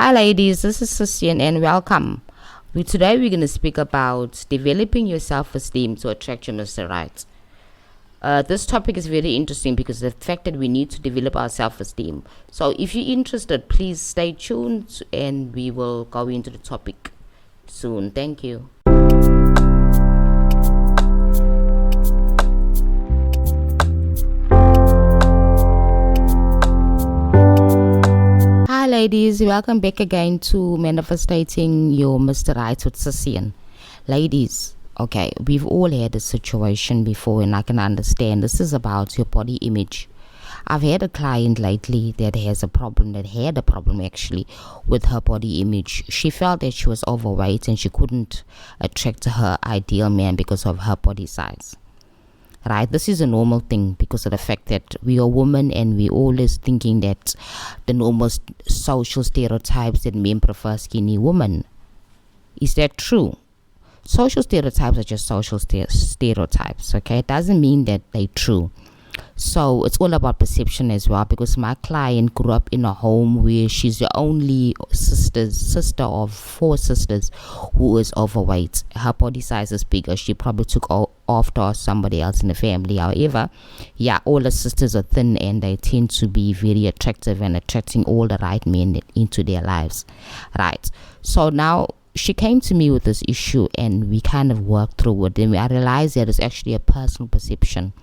Hi ladies, this is Cecian and welcome. Today we're going to speak about developing your self-esteem to attract your Mr. Right. This topic is very interesting because of the fact that we need to develop our self-esteem. So if you're interested, please stay tuned and we will go into the topic soon. Thank you. Hi ladies, welcome back again to Manifestating Your Mr. Right with Cecian. Ladies, okay, we've all had a situation before and I can understand this is about your body image. I've had a client lately that had a problem actually with her body image. She felt that she was overweight and she couldn't attract her ideal man because of her body size. Right, this is a normal thing because of the fact that we are women and we always thinking that the normal social stereotypes that men prefer skinny women. Is that true? Social stereotypes are just social stereotypes, okay? It doesn't mean that they're true. So it's all about perception as well, because my client grew up in a home where she's the only sister of 4 sisters who is overweight. Her body size is bigger. She probably took after somebody else in the family. However, all the sisters are thin and they tend to be very attractive and attracting all the right men into their lives. Right. So now she came to me with this issue and we kind of worked through it. And I realized that it's actually a personal perception.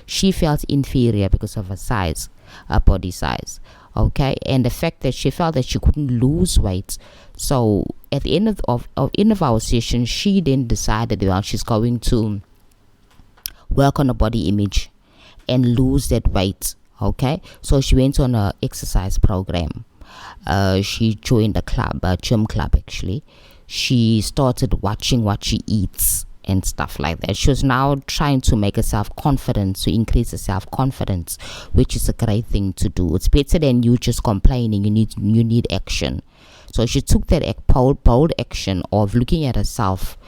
She felt inferior because of her size, her body size, okay, and the fact that she felt that she couldn't lose weight. So at the end of our session, she then decided that she's going to work on her body image and lose that weight. Okay, so she went on a exercise program. She joined a gym club actually. She started watching what she eats and stuff like that. She was now trying to make herself confident, to increase her self-confidence, which is a great thing to do. It's better than you just complaining. You need action. So she took that bold action of looking at herself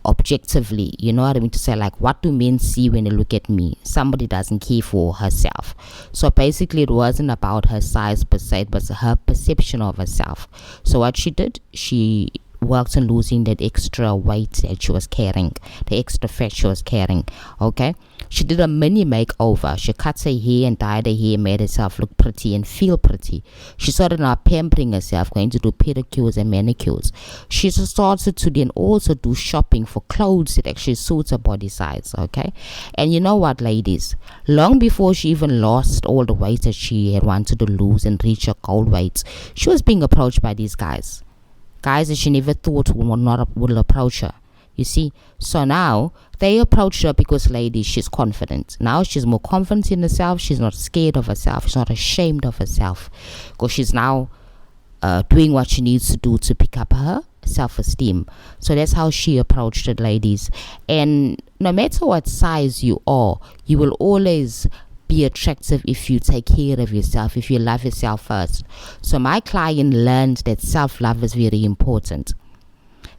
objectively. You know what I mean? To say, like, what do men see when they look at me? Somebody doesn't care for herself. So basically it wasn't about her size per se, but her perception of herself. So what she did, she worked on losing that extra weight that she was carrying, the extra fat she was carrying. Okay, she did a mini makeover. She cut her hair and dyed her hair, made herself look pretty and feel pretty. She started now pampering herself, going to do pedicures and manicures. She started to then also do shopping for clothes that actually suits her body size. Okay, and you know what, ladies, long before she even lost all the weight that she had wanted to lose and reach her goal weight, she was being approached by these guys that she never thought would approach her. You see, so now they approach her because, ladies, she's confident. Now she's more confident in herself. She's not scared of herself. She's not ashamed of herself, because she's now doing what she needs to do to pick up her self-esteem. So that's how she approached it, ladies. And no matter what size you are, you will always be attractive if you take care of yourself, if you love yourself first. So my client learned that self-love is very important.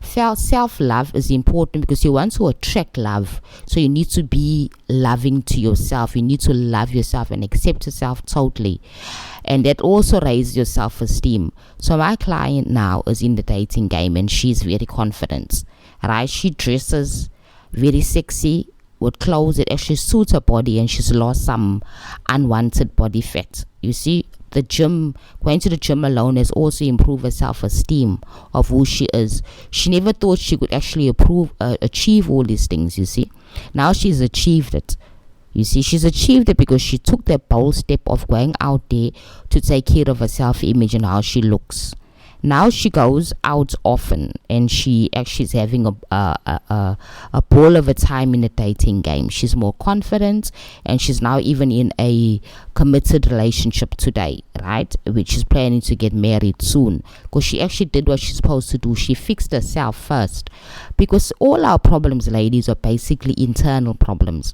Self-love is important because you want to attract love. So you need to be loving to yourself. You need to love yourself and accept yourself totally. And that also raises your self-esteem. So my client now is in the dating game and she's very confident. Right? She dresses very sexy with clothes that actually suit her body, and she's lost some unwanted body fat. You see, going to the gym alone has also improved her self-esteem of who she is. She never thought she could actually achieve all these things, you see. Now she's achieved it. You see, she's achieved it because she took that bold step of going out there to take care of her self-image and how she looks. Now she goes out often and she actually is having a ball of a time in the dating game. She's more confident and she's now even in a committed relationship today, right? Which she's planning to get married soon, because she actually did what she's supposed to do. She fixed herself first, because all our problems, ladies, are basically internal problems.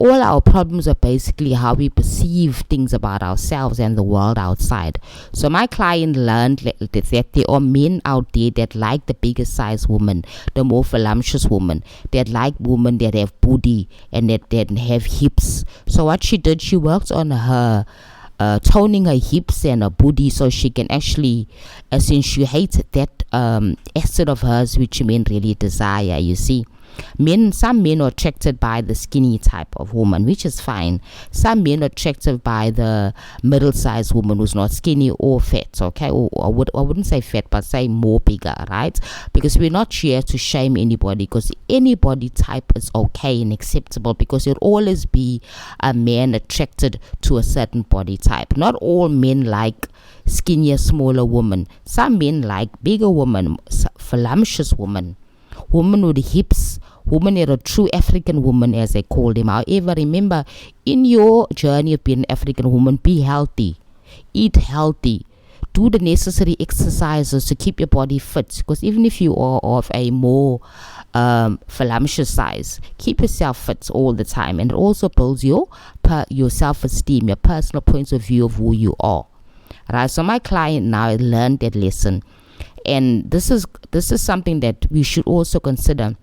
All our problems are basically how we perceive things about ourselves and the world outside. So my client learned that there are men out there that like the bigger size woman, the more voluptuous woman, that like women that have booty and that have hips. So what she did, she worked on her toning her hips and her booty so she can actually accentuate that asset of hers which men really desire. You see, some men are attracted by the skinny type of woman, which is fine. Some men are attracted by the middle-sized woman who's not skinny or fat, okay? Or I wouldn't say fat, but say more bigger, right? Because we're not here to shame anybody, because any body type is okay and acceptable, because there'll always be a man attracted to a certain body type. Not all men like skinnier, smaller women. Some men like bigger women, voluptuous women with hips, women that are true African women, as they call them. However, remember, in your journey of being an African woman, be healthy, eat healthy, do the necessary exercises to keep your body fit, because even if you are of a more voluptuous size, keep yourself fit all the time, and it also builds your self-esteem, your personal point of view of who you are. Right? So my client now learned that lesson. And this is something that we should also consider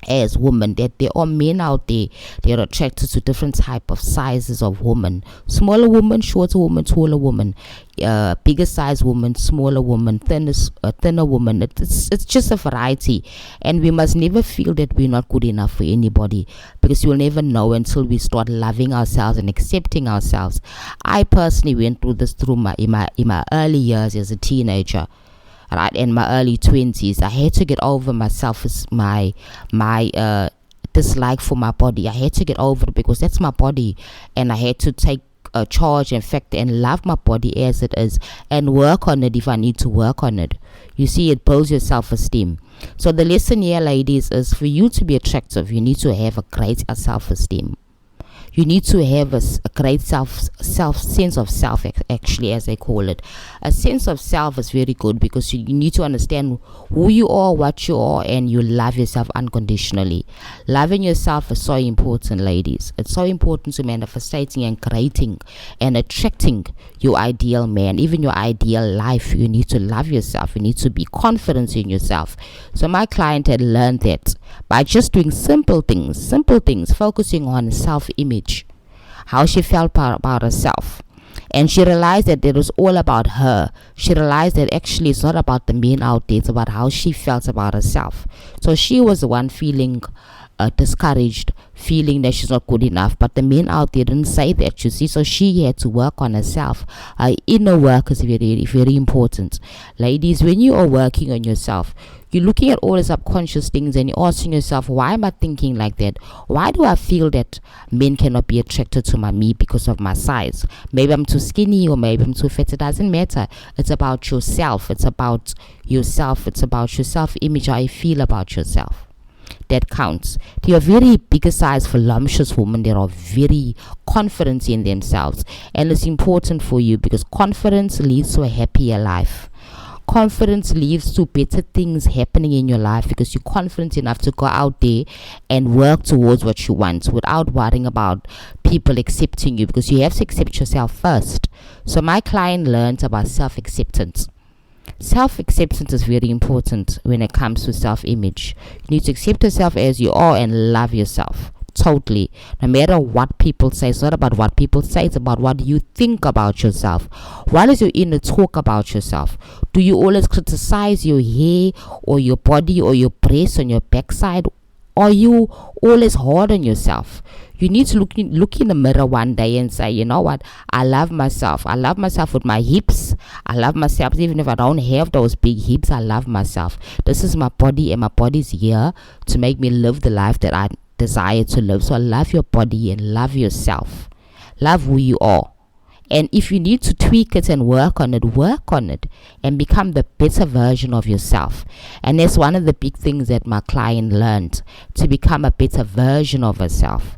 as women, that there are men out there that are attracted to different type of sizes of women. Smaller women, shorter women, taller women, bigger size women, smaller women, thinner women. It's just a variety, and we must never feel that we're not good enough for anybody, because you'll never know until we start loving ourselves and accepting ourselves. I personally went through this in my early years as a teenager. Right, in my early 20s, I had to get over myself, my dislike for my body. I had to get over it, because that's my body, and I had to take charge, in fact, and love my body as it is, and work on it if I need to work on it. You see, it builds your self-esteem. So the lesson here, ladies, is for you to be attractive, you need to have a great self-esteem. You need to have a great sense of self, actually, as they call it. A sense of self is very good, because you need to understand who you are, what you are, and you love yourself unconditionally. Loving yourself is so important, ladies. It's so important to manifesting and creating and attracting your ideal man, even your ideal life. You need to love yourself. You need to be confident in yourself. So my client had learned that by just doing simple things, focusing on self-image, how she felt about herself. And she realized that it was all about her. She realized that actually it's not about the men out there, it's about how she felt about herself. So she was the one feeling discouraged, feeling that she's not good enough, but the men out there didn't say that, you see. So she had to work on herself. Inner work is very, very important. Ladies, when you are working on yourself, you're looking at all the subconscious things, and you're asking yourself, why am I thinking like that? Why do I feel that men cannot be attracted to me because of my size? Maybe I'm too skinny, or maybe I'm too fat. It doesn't matter. It's about yourself. It's about yourself. It's about your self-image, how you feel about yourself. That counts. They are very bigger size, voluptuous women. They are very confident in themselves, and it's important for you, because confidence leads to a happier life. Confidence leads to better things happening in your life, because you're confident enough to go out there and work towards what you want without worrying about people accepting you, because you have to accept yourself first. So my client learned about self-acceptance. Self-acceptance is very important when it comes to self-image. You need to accept yourself as you are and love yourself totally, no matter what people say. It's not about what people say, it's about what you think about yourself. What is your inner talk about yourself? Do you always criticize your hair or your body or your breasts on your backside? Are you always hard on yourself? You need to look in the mirror one day and say, you know what, I love myself. I love myself with my hips. I love myself even if I don't have those big hips. I love myself. This is my body, and my body's here to make me live the life that I desire to live. So love your body and love yourself. Love who you are. And if you need to tweak it and work on it and become the better version of yourself. And that's one of the big things that my client learned, to become a better version of herself.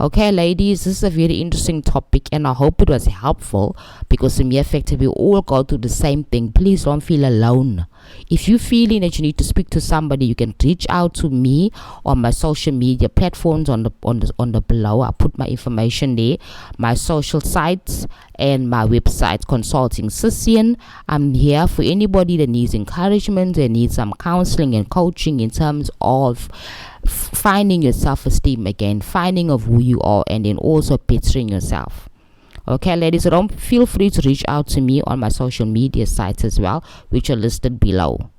Okay, ladies, this is a very interesting topic, and I hope it was helpful, because in mere fact, we all go through the same thing. Please don't feel alone. If you're feeling that you need to speak to somebody, you can reach out to me on my social media platforms on the below. I put my information there, my social sites and my website, Consulting Cecian. I'm here for anybody that needs encouragement and needs some counseling and coaching in terms of finding your self-esteem again, finding of who you are, and then also bettering yourself. Okay, ladies, don't feel free to reach out to me on my social media sites as well, which are listed below.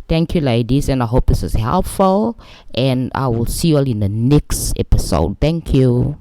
Thank you, ladies, and I hope this is helpful, and I will see you all in the next episode. Thank you.